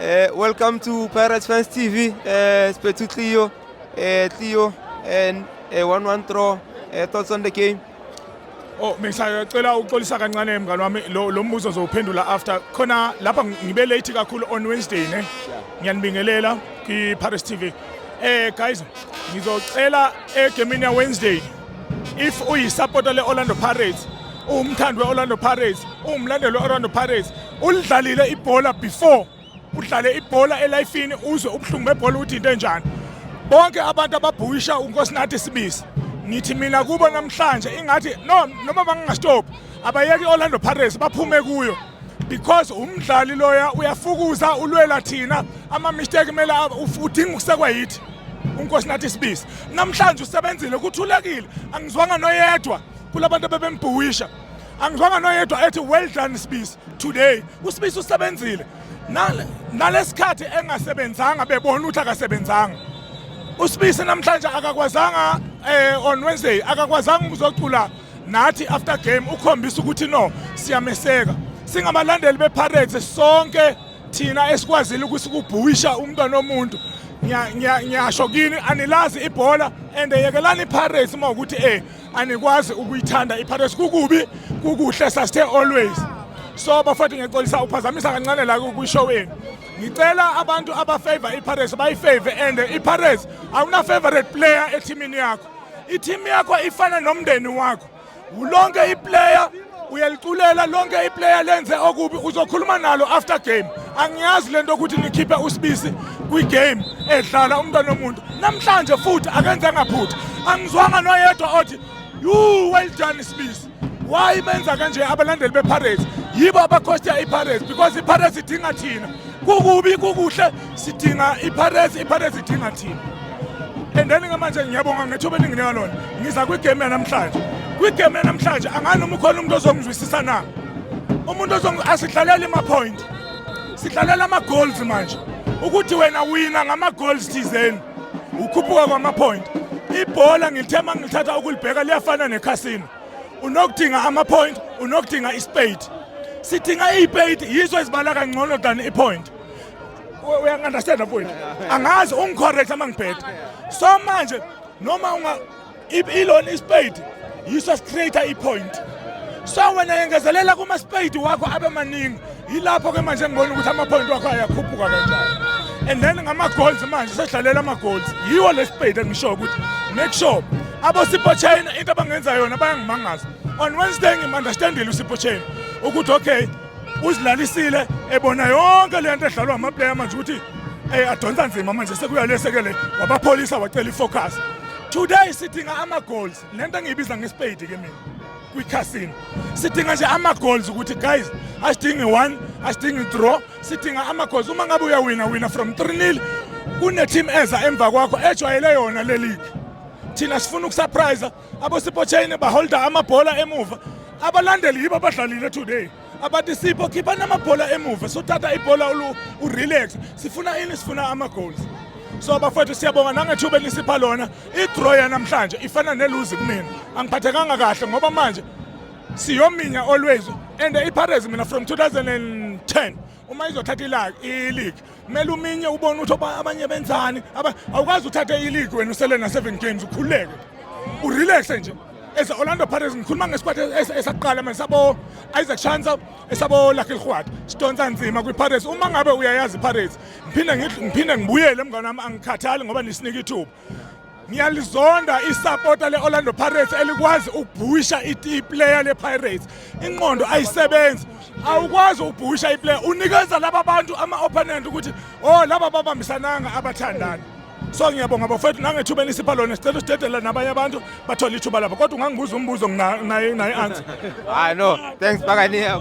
Welcome to Pirates Fans TV. Spethu Theo, Theo, and 1-1 draw. Thoughts on the game? Oh, ngisacela uxolisa kancane mngani wami lo mbuzo uzophendula after khona lapha ngibe late kakhulu on Wednesday ne. Ngiyanibingelela ki Pirates TV. Guys, ngizocela egamini ya Wednesday if uyisupporter le Orlando Pirates, umthandi we Orlando Pirates, umlandeli we Orlando Pirates, ulidlalile ibhola before udlale ibhola elifini uzwe ubhlungu bebhola ukuthi into enjani. Bonke abantu ababhuisha uNkosinathi Sibisi ngithi mina kubo namhlanje ingathi noma bangastop abayeke Orlando Pirates baphume kuyo because umdlali loya uyafukuza ulwela thina ama mistake mele udinga ukusekwa yithi uNkosinathi Sibisi. Namhlanje usebenzile kuthulekile, angizwanga noyedwa kulabantu bebembhuisha, angizwanga noyedwa ethi well done Sibisi today. uSibisi usebenzile nalesikhathi engasebenzanga bebona ukuthi akasebenzanga. uSibisi namhlanje akakwazanga on Wednesday akakwazanga ukuzocula nathi after game ukhombisa ukuthi no siyameseka singabalandeli bePirates sonke thina esikwazile ukusikubhuisha umntwana nomuntu. Ngiyasho kini anilazi ibhola and yekelani iPirates uma ukuthi anikwazi ukuyithanda iPirates kukubi kukuhle sasithe always. So bafowethu ngiyaxolisa uphazamisa kancane la ku-show yenu. Ngicela abantu abafavor iPirates bayifavor and iPirates awuna favorite player eteamini yakho. Iteam yakho ifana nomndeni wakho. Ulonke iplayer uyaliculela lonke iplayer lenze okubi uzokhuluma nalo after game. Angiyazi lento ukuthi nikhiphe uSibisi kwi-game edlala umntwana nomuntu. Namhlanje futhi akenze ngaphutha. Angizwanga noyedwa othi you well done Sibisi. Why benza kanje abalandeli bePirates? Yibo abakhosta iPirates because iPirates idinga thina. Kukubi kukuhle sidinga iPirates idinga thina. And then ngamanje ngiyabonga ngethuba elinginika lona. Ngiza kwigame namhlanje. Kwigame namhlanje angani ukhona umuntu ozongizwisisa na. Umuntu asidlalela ama point. Sidlalela ama goals manje. Ukuthi wena wina ngama goals thizeni. Ukhuphuka kwama point. Ibhola ngithema ngithatha ukulibheka liyafana necasino. Unokudinga ama point, unokudinga ispade. Sidinga ispade yizo ezibala kangcono than ipoint. Uyangiunderstand point? Angazi ungicorrect amangibheda. So manje noma ilona ispade yiso creator ipoint. So wena yengezelela kuma spade wakho abe maningi yilapho ke manje ngibona ukuthi ama point wakho ayakhuphuka kanjani. And then ngama goals manje sedlalela ama goals. Yiwo le spade engisho ukuthi make sure abo Sipho Chain into abangenza yona bayangimangaza. On Wednesday ngimunderstandile uSipho Chain ukuthi okay uzilalisile ebona yonke lento edlalwa ama player manje ukuthi adonsa nzima manje sekuyalesekele wabapholisa wacela ifocus. Today sidinga ama goals. Lento engiyibiza ngespade ke mina kwi-casino. Sidinga nje ama goals ukuthi guys asidingi 1, asidingi draw, sidinga ama goals. Uma ngabe uyawina from 3-0 kune team eza emva kwakho ejwayele yona le league. Thina sifuna ukusurprise abo Sipho Chain baholda amabhola emuva. Abalandeli yibo abadlalile today. Abathi Sipho khipha namabhola emuva so thatha ibhola urelax. Sifuna ama goals. So bafowethu siyabonga nangethuba elisipha lona. I-draw yanamhlanje ifana nelose kumina. Angiphathekanga kahle ngoba manje siyominya always and iPirates mina from 2010 uma izothatha i-league kumele uminye ubone ukuthi abanye benzani awukwazi uthatha i-league wena usele na 7 games ukhuleke urelax nje. As Orlando Pirates ngikhuluma ngesquad esaqala manje sabo Isaac Shanza esabo Lucky Khwadi sidonsa nzima kwiPirates. Uma ngabe uyayazi iPirates ngiphinde ngibuyele mngane wami angikhathali ngoba nisinika ithuba. Ngiyalizonda isupporter le Orlando Pirates elikwazi ukubhuisha iplayer le Pirates. Inqondo ayisebenzi. Awukwazi ukubhuisha iplayer unikeza laba bantu ama opponent ukuthi laba babambisananga abathandana. So ngiyabonga bafowethu nangethuba enisipha lona sicela usidedela nabanye abantu bathola ithuba lapha kodwa ungangibuza umbuzo naye answer. No, thanks Bakania.